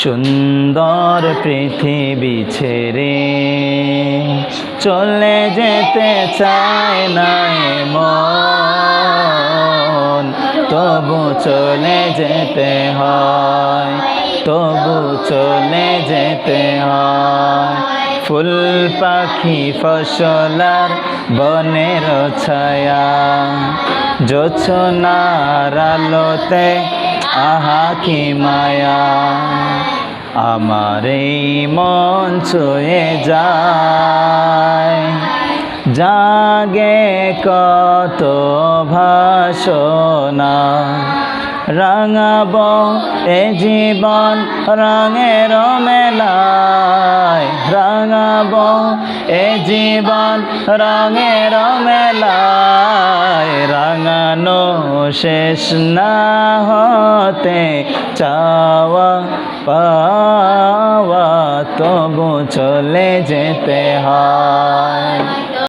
সুন্দর পৃথিবী ছেড়ে চলে যেতে চায় না মন, তবু চলে যেতে হয়, তবু চলে যেতে হয়। ফুল পাখি ফসলার বনের ছায়া, জোছনার আলোতে আহা কি মায়া, আমার এই মন ছুঁয়ে যায়। জাগে কত ভাষণা, রাঙাবো এ জীবন রঙের মেলায়, রাঙাবো এ জীবন রঙের মেলায়। রাঙানো শেষ না হতে চাওয়া পাওয়া, তবু চলে যেতে হয়।